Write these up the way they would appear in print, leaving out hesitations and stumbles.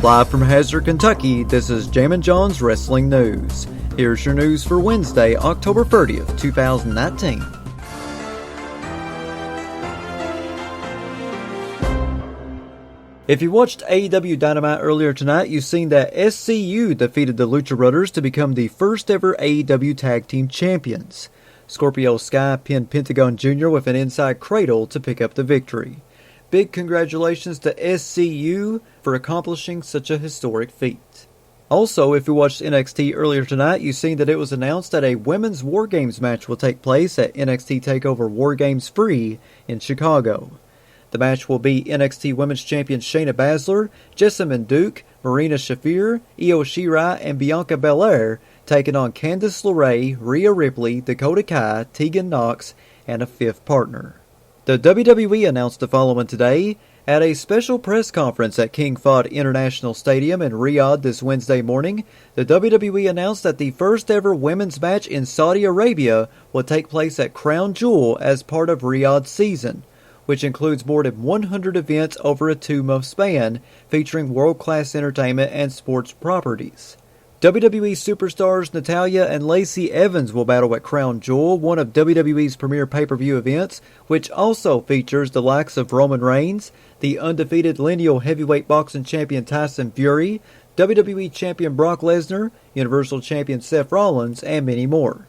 Live from Hazard, Kentucky, this is Jammin John's Wrestling News. Here's your news for Wednesday, October 30th, 2019. If you watched AEW Dynamite earlier tonight, you've seen that SCU defeated the Lucha Brothers to become the first ever AEW Tag Team Champions. Scorpio Sky pinned Pentagon Jr. with an inside cradle to pick up the victory. Big congratulations to SCU for accomplishing such a historic feat. Also, if you watched NXT earlier tonight, you've seen that it was announced that a women's War Games match will take place at NXT TakeOver War Games Free in Chicago. The match will be NXT Women's Champion Shayna Baszler, Jessamyn Duke, Marina Shafir, Io Shirai, and Bianca Belair taking on Candice LeRae, Rhea Ripley, Dakota Kai, Tegan Nox, and a fifth partner. The WWE announced the following today. At a special press conference at King Fahd International Stadium in Riyadh this Wednesday morning, the WWE announced that the first ever women's match in Saudi Arabia will take place at Crown Jewel as part of Riyadh's season, which includes more than 100 events over a 2-month span featuring world-class entertainment and sports properties. WWE superstars Natalya and Lacey Evans will battle at Crown Jewel, one of WWE's premier pay-per-view events, which also features the likes of Roman Reigns, the undefeated lineal heavyweight boxing champion Tyson Fury, WWE champion Brock Lesnar, Universal champion Seth Rollins, and many more.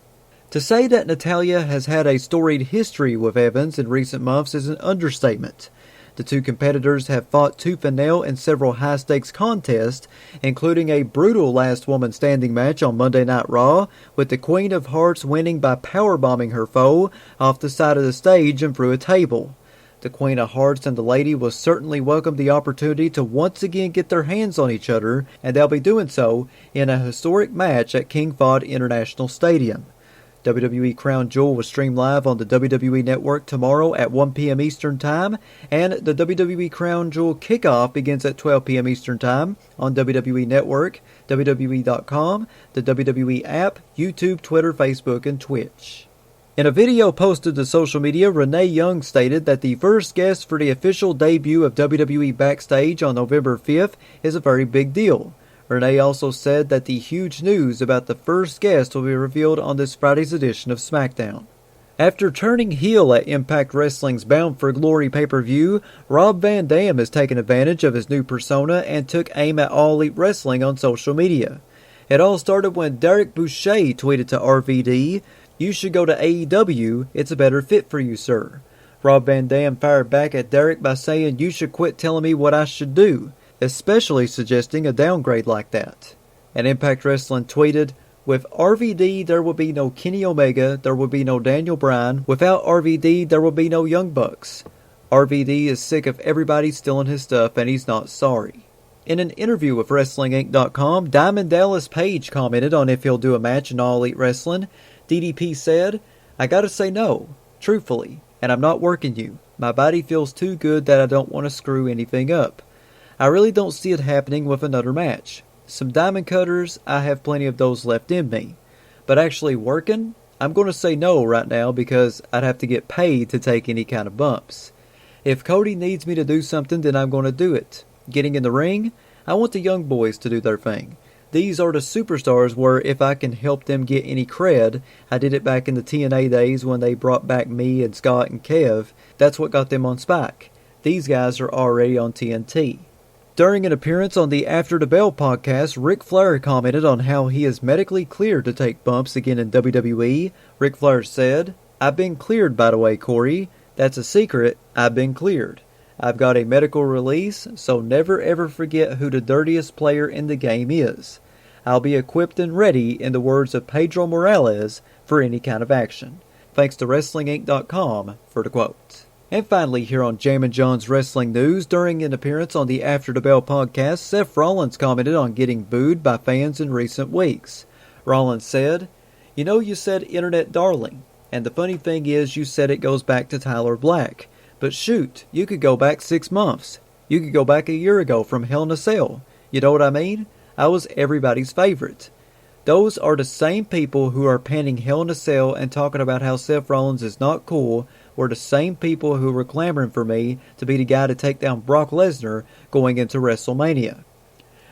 To say that Natalya has had a storied history with Evans in recent months is an understatement. The two competitors have fought tooth and nail in several high-stakes contests, including a brutal last woman standing match on Monday Night Raw, with the Queen of Hearts winning by powerbombing her foe off the side of the stage and through a table. The Queen of Hearts and the lady will certainly welcome the opportunity to once again get their hands on each other, and they'll be doing so in a historic match at King Fahd International Stadium. WWE Crown Jewel will stream live on the WWE Network tomorrow at 1 p.m. Eastern Time, and the WWE Crown Jewel Kickoff begins at 12 p.m. Eastern Time on WWE Network, WWE.com, the WWE app, YouTube, Twitter, Facebook, and Twitch. In a video posted to social media, Renee Young stated that the first guest for the official debut of WWE Backstage on November 5th is a very big deal. Renee also said that the huge news about the first guest will be revealed on this Friday's edition of SmackDown. After turning heel at Impact Wrestling's Bound for Glory pay-per-view, Rob Van Dam has taken advantage of his new persona and took aim at All Elite Wrestling on social media. It all started when Derek Boucher tweeted to RVD, "You should go to AEW, it's a better fit for you, sir." Rob Van Dam fired back at Derek by saying, "You should quit telling me what I should do," especially suggesting a downgrade like that. And Impact Wrestling tweeted, "With RVD, there will be no Kenny Omega, there will be no Daniel Bryan. Without RVD, there will be no Young Bucks. RVD is sick of everybody stealing his stuff, and he's not sorry." In an interview with WrestlingInc.com, Diamond Dallas Page commented on if he'll do a match in All Elite Wrestling. DDP said, "I gotta say no, truthfully, and I'm not working you. My body feels too good that I don't want to screw anything up. I really don't see it happening with another match. Some diamond cutters, I have plenty of those left in me. But actually working, I'm going to say no right now because I'd have to get paid to take any kind of bumps. If Cody needs me to do something, then I'm going to do it. Getting in the ring, I want the young boys to do their thing. These are the superstars where if I can help them get any cred, I did it back in the TNA days when they brought back me and Scott and Kev. That's what got them on Spike. These guys are already on TNT." During an appearance on the After the Bell podcast, Ric Flair commented on how he is medically cleared to take bumps again in WWE. Ric Flair said, "I've been cleared, by the way, Corey. That's a secret. I've been cleared. I've got a medical release, so never ever forget who the dirtiest player in the game is. I'll be equipped and ready, in the words of Pedro Morales, for any kind of action." Thanks to WrestlingInc.com for the quote. And finally, here on Jammin John's Wrestling News, during an appearance on the After the Bell podcast, Seth Rollins commented on getting booed by fans in recent weeks. Rollins said, "You know, you said internet darling, and the funny thing is you said it goes back to Tyler Black. But shoot, you could go back 6 months. You could go back a year ago from Hell in a Cell. You know what I mean? I was everybody's favorite." Those are the same people who are panning Hell in a Cell and talking about how Seth Rollins is not cool were the same people who were clamoring for me to be the guy to take down Brock Lesnar going into WrestleMania.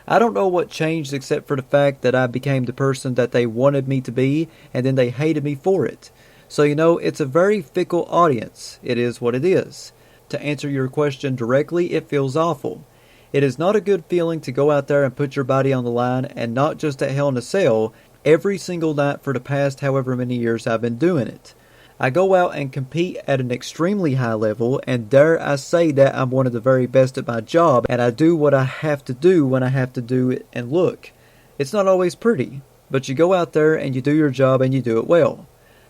I don't know what changed except for the fact that I became the person that they wanted me to be, and then they hated me for it. So it's a very fickle audience. It is what it is. To answer your question directly, it feels awful. It is not a good feeling to go out there and put your body on the line, and not just at Hell in a Cell, every single night for the past however many years I've been doing it. I go out and compete at an extremely high level, and dare I say that I'm one of the very best at my job, and I do what I have to do when I have to do it. And look, it's not always pretty, but you go out there and you do your job and you do it well.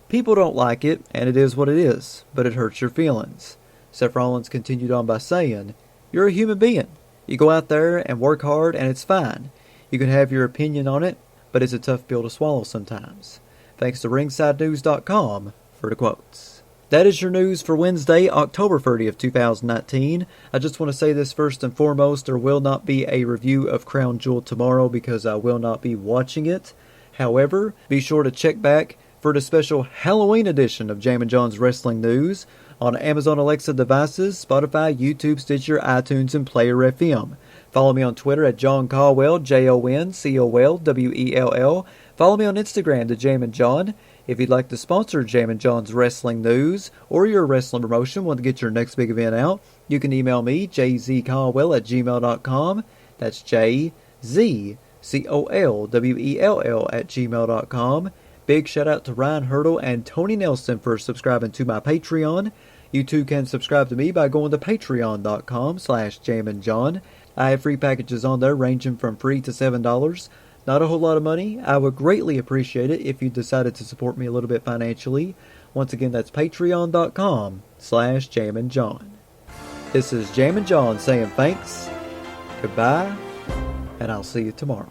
People don't like it, and it is what it is, but it hurts your feelings. Seth Rollins continued on by saying, "You're a human being. You go out there and work hard, and it's fine. You can have your opinion on it, but it's a tough pill to swallow sometimes." Thanks to ringsidenews.com for the quotes. That is your news for Wednesday, October 30th, 2019. I just want to say this first and foremost, there will not be a review of Crown Jewel tomorrow because I will not be watching it. However, be sure to check back for the special Halloween edition of Jammin John's Wrestling News on Amazon Alexa devices, Spotify, YouTube, Stitcher, iTunes, and Player FM. Follow me on Twitter at John Caldwell, JONCOLWELL. Follow me on Instagram, the Jammin John. If you'd like to sponsor Jammin John's Wrestling News or your wrestling promotion, want to get your next big event out, you can email me, jzcaldwell@gmail.com. That's JZCOLWELL@gmail.com. Big shout out to Ryan Hurdle and Tony Nelson for subscribing to my Patreon. You too can subscribe to me by going to patreon.com/jamminjohn. I have free packages on there ranging from free to $7. Not a whole lot of money. I would greatly appreciate it if you decided to support me a little bit financially. Once again, that's patreon.com/jamminjohn. This is Jammin John saying thanks, goodbye, and I'll see you tomorrow.